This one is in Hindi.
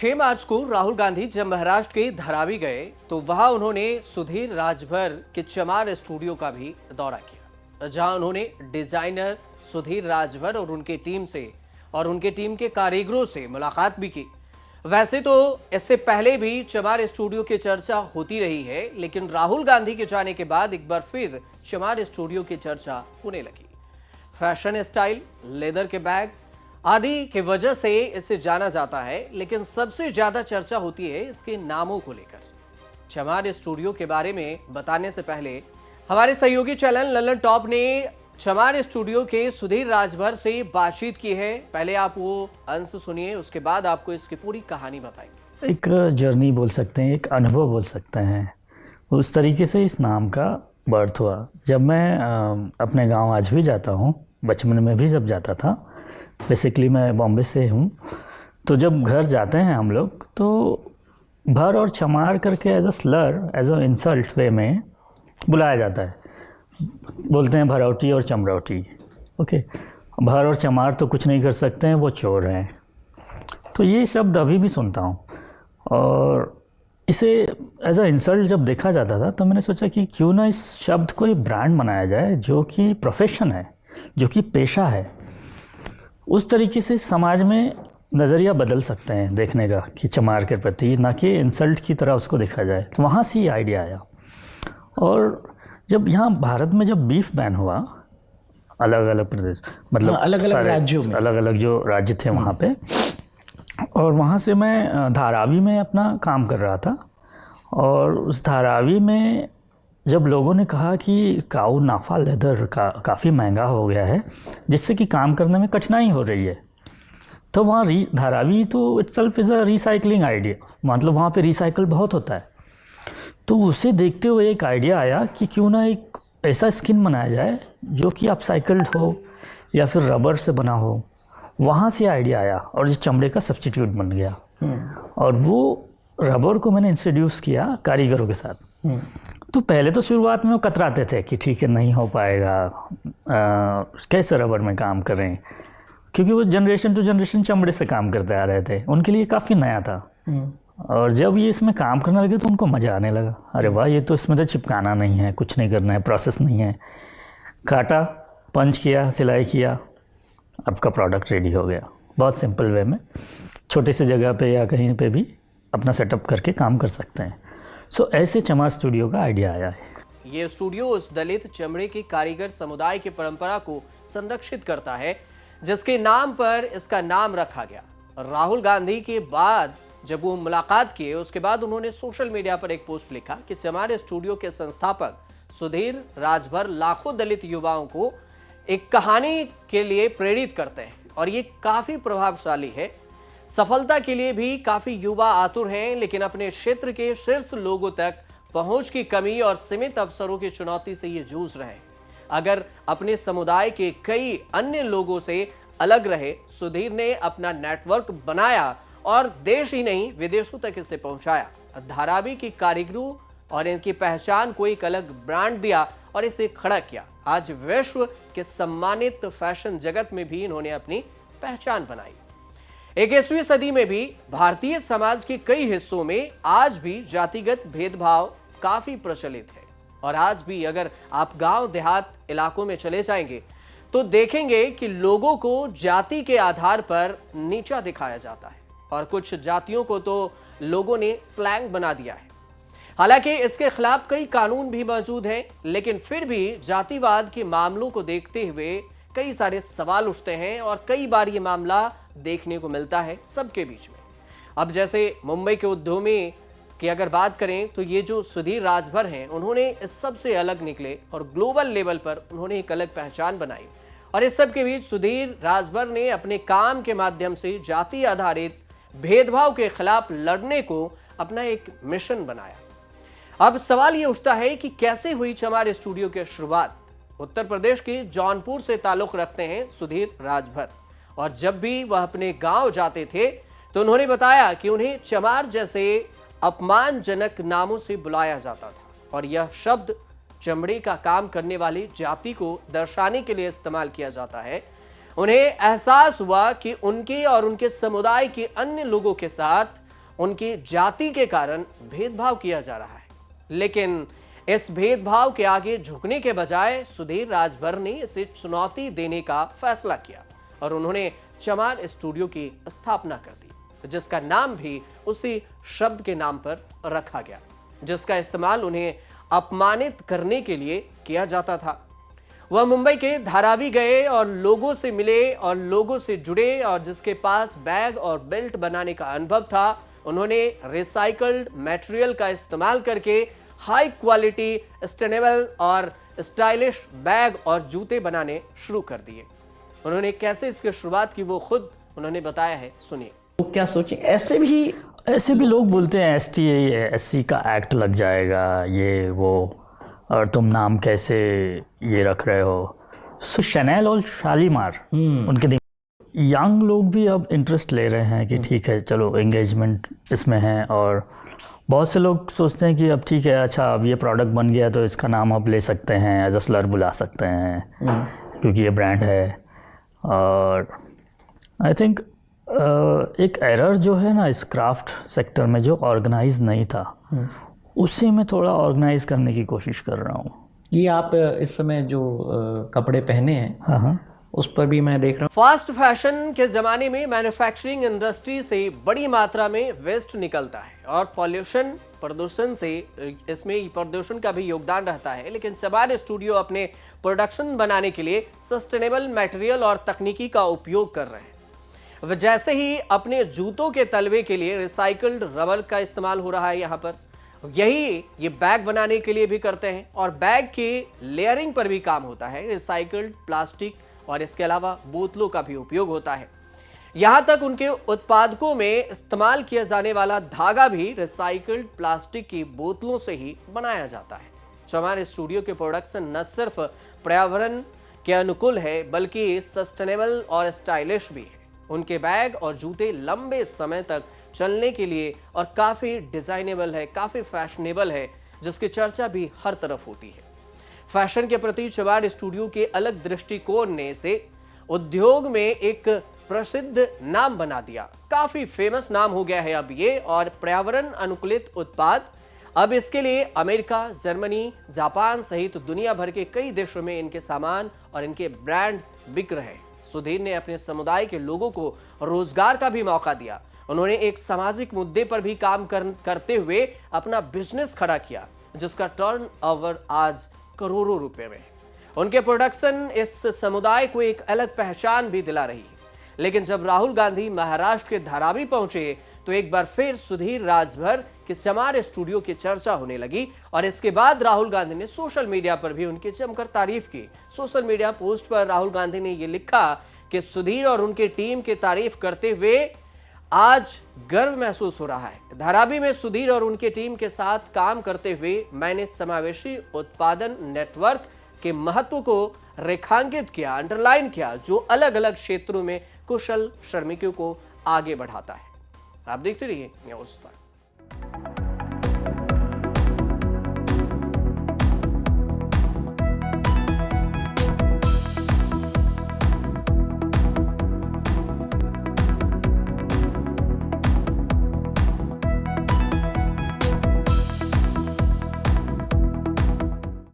6 मार्च को राहुल गांधी जब महाराष्ट्र के धारावी गए तो वहां उन्होंने सुधीर राजभर के चमार स्टूडियो का भी दौरा किया, जहां उन्होंने डिजाइनर सुधीर राजभर और उनकी टीम से और उनके टीम के कारीगरों से मुलाकात भी की। वैसे तो इससे पहले भी चमार स्टूडियो की चर्चा होती रही है, लेकिन राहुल गांधी के जाने के बाद एक बार फिर चमार स्टूडियो की चर्चा होने लगी। फैशन स्टाइल, लेदर के बैग आदि की वजह से इसे जाना जाता है, लेकिन सबसे ज्यादा चर्चा होती है इसके नामों को लेकर। चमार स्टूडियो के बारे में बताने से पहले हमारे सहयोगी चैनल ललन टॉप ने चमार स्टूडियो के सुधीर राजभर से बातचीत की है। पहले आप वो अंश सुनिए, उसके बाद आपको इसकी पूरी कहानी बताएंगे। एक जर्नी बोल सकते हैं, एक अनुभव बोल सकते हैं। उस तरीके से इस नाम का बर्थ हुआ। जब मैं अपने गांव आज भी जाता हूं, बचपन में भी जब जाता था, बेसिकली मैं बॉम्बे से हूं, तो जब घर जाते हैं हम लोग तो भर और चमार करके as a slur, as a insult way में बुलाया जाता है। बोलते हैं भरौटी और चमरौटी। ओके, भर और चमार तो कुछ नहीं कर सकते हैं, वो चोर हैं। तो ये शब्द अभी भी सुनता हूँ और इसे एज अ इंसल्ट जब देखा जाता था तो मैंने सोचा कि क्यों ना इस शब्द को एक ब्रांड बनाया जाए, जो कि प्रोफेशन है, जो कि पेशा है। उस तरीके से समाज में नज़रिया बदल सकते हैं देखने का कि चमार के प्रति, ना कि इंसल्ट की तरह उसको देखा जाए। तो वहाँ से ये आइडिया आया। और जब यहाँ भारत में जब बीफ बैन हुआ, अलग अलग प्रदेश, मतलब अलग अलग राज्यों में, अलग अलग जो राज्य थे वहाँ पे, और वहाँ से मैं धारावी में अपना काम कर रहा था। और उस धारावी में जब लोगों ने कहा कि काऊ नाफा लेदर काफ़ी महंगा हो गया है, जिससे कि काम करने में कठिनाई हो रही है, तो वहाँ धारावी तो itself is a recycling idea, मतलब वहाँ पे रिसाइकल बहुत होता है। तो उसे देखते हुए एक आइडिया आया कि क्यों ना एक ऐसा स्किन बनाया जाए जो कि अपसाइकल्ड हो या फिर रबर से बना हो। वहाँ से आइडिया आया और ये चमड़े का सब्स्टिट्यूट बन गया। और वो रबर को मैंने इंट्रोड्यूस किया कारीगरों के साथ। तो पहले तो शुरुआत में वो कतराते थे कि ठीक है, नहीं हो पाएगा, कैसे रबर में काम करें, क्योंकि वो जनरेशन टू जनरेशन चमड़े से काम करते आ रहे थे। उनके लिए काफ़ी नया था। और जब ये इसमें काम करने लगे तो उनको मज़ा आने लगा। अरे वाह, ये तो इसमें तो चिपकाना नहीं है, कुछ नहीं करना है, प्रोसेस नहीं है, काटा, पंच किया, सिलाई किया, आपका प्रोडक्ट रेडी हो गया। बहुत सिंपल वे में छोटे से जगह पे या कहीं पे भी अपना सेटअप करके काम कर सकते हैं। सो ऐसे चमार स्टूडियो का आइडिया आया है। ये स्टूडियो उस दलित चमड़े के कारीगर समुदाय की परंपरा को संरक्षित करता है, जिसके नाम पर इसका नाम रखा गया। राहुल गांधी के बाद जब वो मुलाकात किए, उसके बाद उन्होंने सोशल मीडिया पर एक पोस्ट लिखा कि चमार स्टूडियो के संस्थापक सुधीर राजभर लाखों दलित युवाओं को एक कहानी के लिए प्रेरित करते हैं और ये काफी प्रभावशाली है। सफलता के लिए भी काफी युवा आतुर हैं, लेकिन अपने क्षेत्र के शीर्ष लोगों तक पहुंच की कमी और सीमित अवसरों की चुनौती से ये जूझ रहे हैं। अगर अपने समुदाय के कई अन्य लोगों से अलग रहे, सुधीर ने अपना नेटवर्क बनाया और देश ही नहीं विदेशों तक इसे पहुंचाया। धारावी की कारीगरों और इनकी पहचान को एक अलग ब्रांड दिया और इसे खड़ा किया। आज विश्व के सम्मानित फैशन जगत में भी इन्होंने अपनी पहचान बनाई। 21वीं सदी में भी भारतीय समाज के कई हिस्सों में आज भी जातिगत भेदभाव काफी प्रचलित है। और आज भी अगर आप गांव देहात इलाकों में चले जाएंगे तो देखेंगे कि लोगों को जाति के आधार पर नीचा दिखाया जाता है और कुछ जातियों को तो लोगों ने स्लैंग बना दिया है। हालांकि इसके खिलाफ कई कानून भी मौजूद हैं, लेकिन फिर भी जातिवाद के मामलों को देखते हुए कई सारे सवाल उठते हैं और कई बार ये मामला देखने को मिलता है सबके बीच में। अब जैसे मुंबई के उद्यमी की अगर बात करें तो ये जो सुधीर राजभर हैं, उन्होंने इस सब से अलग निकले और ग्लोबल लेवल पर उन्होंने एक अलग पहचान बनाई। और इस सब के बीच सुधीर राजभर ने अपने काम के माध्यम से जाति आधारित भेदभाव के खिलाफ लड़ने को अपना एक मिशन बनाया। अब सवाल यह उठता है कि कैसे हुई चमार स्टूडियो की शुरुआत। उत्तर प्रदेश के जौनपुर से ताल्लुक रखते हैं सुधीर राजभर, और जब भी वह अपने गांव जाते थे तो उन्होंने बताया कि उन्हें चमार जैसे अपमानजनक नामों से बुलाया जाता था और यह शब्द चमड़े का काम करने वाली जाति को दर्शाने के लिए इस्तेमाल किया जाता है। उन्हें एहसास हुआ कि उनके और उनके समुदाय के अन्य लोगों के साथ उनकी जाति के कारण भेदभाव किया जा रहा है। लेकिन इस भेदभाव के आगे झुकने के बजाय सुधीर राजभर ने इसे चुनौती देने का फैसला किया और उन्होंने चमार स्टूडियो की स्थापना कर दी, जिसका नाम भी उसी शब्द के नाम पर रखा गया, जिसका इस्तेमाल उन्हें अपमानित करने के लिए किया जाता था। वह मुंबई के धारावी गए और लोगों से मिले और लोगों से जुड़े, और जिसके पास बैग और बेल्ट बनाने का अनुभव था, उन्होंने रिसाइकल्ड मटेरियल का इस्तेमाल करके हाई क्वालिटी, सस्टेनेबल और स्टाइलिश बैग और जूते बनाने शुरू कर दिए। उन्होंने कैसे इसकी शुरुआत की वो खुद उन्होंने बताया है, सुनिए। तो क्या सोचें, ऐसे भी लोग बोलते हैं ST/SC का एक्ट लग जाएगा, ये वो, और तुम नाम कैसे ये रख रहे हो। सो शैनेल और शालीमार उनके यंग लोग भी अब इंटरेस्ट ले रहे हैं कि ठीक है चलो एंगेजमेंट इसमें है, और बहुत से लोग सोचते हैं कि अब ठीक है, अच्छा अब ये प्रोडक्ट बन गया तो इसका नाम आप ले सकते हैं, एज अ स्लर बुला सकते हैं क्योंकि ये ब्रांड है। और आई थिंक एक एरर जो है ना इस क्राफ्ट सेक्टर में, जो ऑर्गेनाइज नहीं था, उसे मैं थोड़ा ऑर्गेनाइज करने की कोशिश कर रहा हूँ। ये आप इस समय जो कपड़े पहने हैं, हाँ, उस पर भी मैं देख रहा हूँ। फास्ट फैशन के जमाने में मैन्युफैक्चरिंग इंडस्ट्री से बड़ी मात्रा में वेस्ट निकलता है और प्रदूषण से इसमें प्रदूषण का भी योगदान रहता है। लेकिन चमार स्टूडियो अपने प्रोडक्शन बनाने के लिए सस्टेनेबल मटेरियल और तकनीकी का उपयोग कर रहे हैं। वह जैसे ही अपने जूतों के तलवे के लिए रिसाइकल्ड रबर का इस्तेमाल हो रहा है यहाँ पर, यही ये बैग बनाने के लिए भी करते हैं और बैग के लेयरिंग पर भी काम होता है। रिसाइकल्ड प्लास्टिक और इसके अलावा बोतलों का भी उपयोग होता है। यहां तक उनके उत्पादकों में इस्तेमाल किया जाने वाला धागा भी रिसाइकल्ड प्लास्टिक की बोतलों से ही बनाया जाता है। चमार स्टूडियो के प्रोडक्शन न सिर्फ पर्यावरण के अनुकूल है बल्कि सस्टेनेबल और स्टाइलिश भी है। उनके बैग और जूते लंबे समय तक चलने के लिए और काफी डिजाइनेबल है, काफी फैशनेबल है, जिसकी चर्चा भी हर तरफ होती है। फैशन के प्रति चमार स्टूडियो के अलग दृष्टिकोण ने इसे उद्योग में एक प्रसिद्ध नाम बना दिया। काफी फेमस नाम हो गया है अब ये, और पर्यावरण अनुकूलित उत्पाद अब इसके लिए अमेरिका, जर्मनी, जापान सहित दुनिया भर के कई देशों में इनके सामान और इनके ब्रांड बिक रहे हैं। सुधीर ने अपने समुदाय के लोगों को रोजगार का भी मौका दिया। उन्होंने एक सामाजिक मुद्दे पर भी काम करते हुए अपना बिजनेस खड़ा किया, जिसका टर्नओवर आज करोड़ों रुपए में है। उनके प्रोडक्शन इस समुदाय को एक अलग पहचान भी दिला रही है। लेकिन जब राहुल गांधी महाराष्ट्र के धारावी पहुंचे तो एक बार फिर सुधीर राजभर के चमार स्टूडियो की चर्चा होने लगी और इसके बाद राहुल गांधी ने सोशल मीडिया पर भी उनकी जमकर तारीफ की। सोशल मीडिया पोस्ट पर राहुल गांधी ने यह लिखा कि सुधीर और उनकी टीम की तारीफ करते हुए आज गर्व महसूस हो रहा है। धारावी में सुधीर और उनकी टीम के साथ काम करते हुए मैंने समावेशी उत्पादन नेटवर्क के महत्व को रेखांकित किया, अंडरलाइन किया, जो अलग अलग क्षेत्रों में कुशल श्रमिकों को आगे बढ़ाता है। आप देखते रहिए न्यूज़ तक।